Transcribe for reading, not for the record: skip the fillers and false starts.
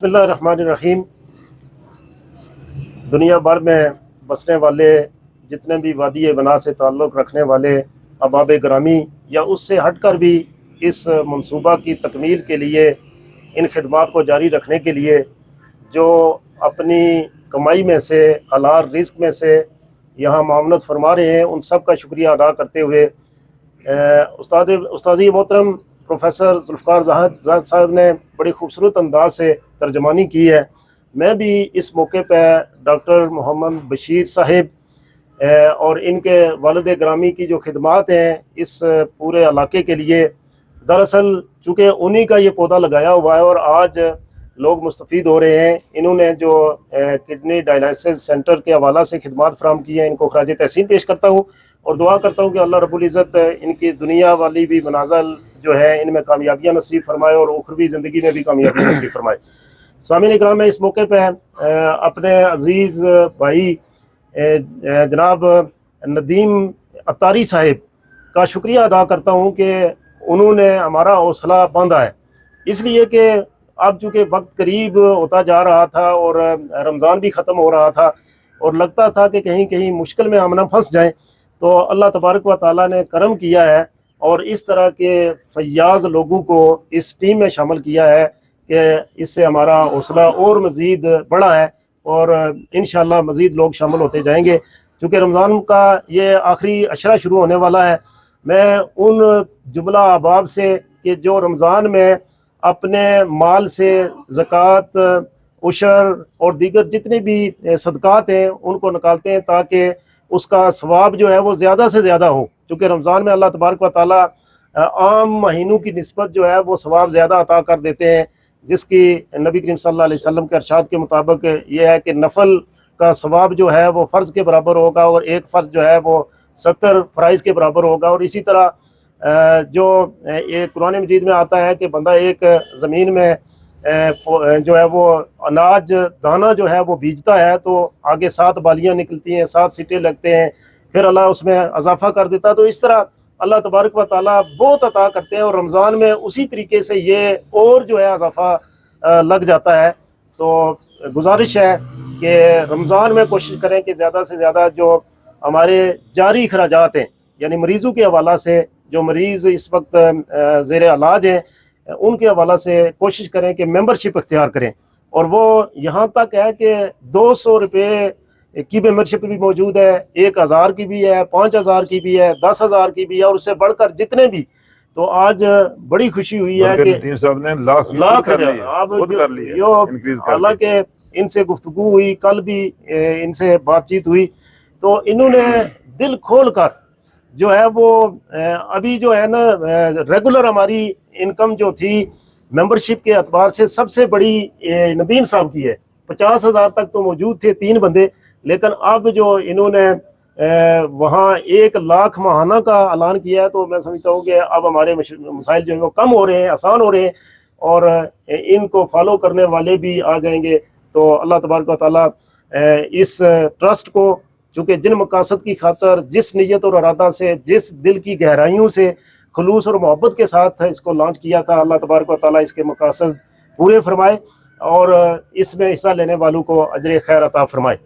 बिस्मिल्लाहिर्रहमानिर्रहीम। दुनिया भर में बसने वाले जितने भी वादी बना से ताल्लुक़ रखने वाले अहबाब ग्रामी या उससे हटकर भी इस मंसूबा की तकमील के लिए इन खिदमात को जारी रखने के लिए जो अपनी कमाई में से हलाल रिस्क में से यहाँ मामनत फरमा रहे हैं, उन सब का शुक्रिया अदा करते हुए उस्ताद मोहतरम प्रोफेसर ज़ुल्फ़िकार ज़ाहिद साहब ने बड़ी खूबसूरत अंदाज से तर्जमानी की है। मैं भी इस मौके पर डॉक्टर मोहम्मद बशीर साहिब और इनके वालिद ग्रामी की जो खिदमात हैं इस पूरे इलाके के लिए, दरअसल चूँकि उन्हीं का ये पौधा लगाया हुआ है और आज लोग मुस्तफ़ीद हो रहे हैं। इन्होंने जो किडनी डायलिसिस सेंटर के हवाला से खिदमात फराहम की हैं, इनको खराज तहसीन पेश करता हूँ और दुआ करता हूँ कि अल्लाह रब्बुल इज़्ज़त इनकी दुनिया वाली भी मनाज़िल जो है इनमें कामयाबियाँ नसीब फरमाए और उखरवी ज़िंदगी में भी कामयाबियाँ नसीब फरमाए। सामीन इकराम, मैं इस मौके पर अपने अज़ीज़ भाई जनाब नदीम अत्तारी साहिब का शुक्रिया अदा करता हूँ कि उन्होंने हमारा हौसला बांधा है, इसलिए कि अब चूँकि वक्त करीब होता जा रहा था और रमज़ान भी ख़त्म हो रहा था और लगता था कि कहीं कहीं मुश्किल में हम ना फंस जाएं, तो अल्लाह तबारक व तआला ने करम किया है और इस तरह के फयाज लोगों को इस टीम में शामिल किया है कि इससे हमारा हौसला और मज़ीद बढ़ा है और इंशाअल्लाह मज़ीद लोग शामिल होते जाएंगे। चूँकि रमज़ान का ये आखिरी अशरा शुरू होने वाला है, मैं उन जुमला अहबाब से कि जो रमज़ान में अपने माल से ज़कात, उशर और दीगर जितने भी सदक़ात हैं उनको निकालते हैं ताकि उसका सवाब जो है वो ज़्यादा से ज़्यादा हो। क्योंकि रमज़ान में अल्लाह तबारक व तआला आम महीनों की निस्बत जो है वो सवाब ज़्यादा अता कर देते हैं, जिसकी नबी करीम सल्लल्लाहु अलैहि वसल्लम के इरशाद के मुताबिक ये है कि नफल का सवाब जो है वो फ़र्ज़ के बराबर होगा और एक फ़र्ज़ जो है वो 70 फ़राइज़ के बराबर होगा। और इसी तरह जो ये कुरान मजीद में आता है कि बंदा एक ज़मीन में जो है वो अनाज दाना जो है वो बीजता है तो आगे 7 बालियाँ निकलती हैं, 7 सीटे लगते हैं, फिर अल्लाह उसमें इजाफ़ा कर देता है। तो इस तरह अल्लाह तबारक व तआला बहुत अता करते हैं और रमज़ान में उसी तरीके से ये और जो है इजाफ़ा लग जाता है। तो गुजारिश है कि रमज़ान में कोशिश करें कि ज़्यादा से ज़्यादा जो हमारे जारी अखराजात हैं, यानी मरीज़ों के हवाला से, जो मरीज़ इस वक्त ज़ेर इलाज हैं, उनके हवाला से कोशिश करें कि मेंबरशिप इख्तियार करें। और वो यहाँ तक है कि 200 रुपये की मेंबरशिप भी मौजूद है, 1000 की भी है, 5000 की भी है, 10,000 की भी है और उससे बढ़कर जितने भी। तो आज बड़ी खुशी हुई है कि नदीम साहब ने लाख अब हालांकि इनसे गुफ्तगू हुई, कल भी इनसे बातचीत हुई, तो इन्होंने दिल खोल कर जो है वो अभी जो है ना रेगुलर हमारी इनकम जो थी मेंबरशिप के अतबार से सबसे बड़ी नदीम साहब की है। 50,000 तक तो मौजूद थे 3 बंदे, लेकिन अब जो इन्होंने वहाँ 1 लाख माहाना का ऐलान किया है, तो मैं समझता हूँ कि अब हमारे मसाइल जो है वो कम हो रहे हैं, आसान हो रहे हैं और इनको फॉलो करने वाले भी आ जाएंगे। तो अल्लाह तबारक व तआला इस ट्रस्ट को, चूँकि जिन मकासद की खातर, जिस नीयत और इरादा से, जिस दिल की गहराइयों से खुलूस और मोहब्बत के साथ इसको लॉन्च किया था, अल्लाह तबारक व तआला इसके मकासद पूरे फरमाए और इसमें हिस्सा लेने वालों को अजर खैर अता फरमाए।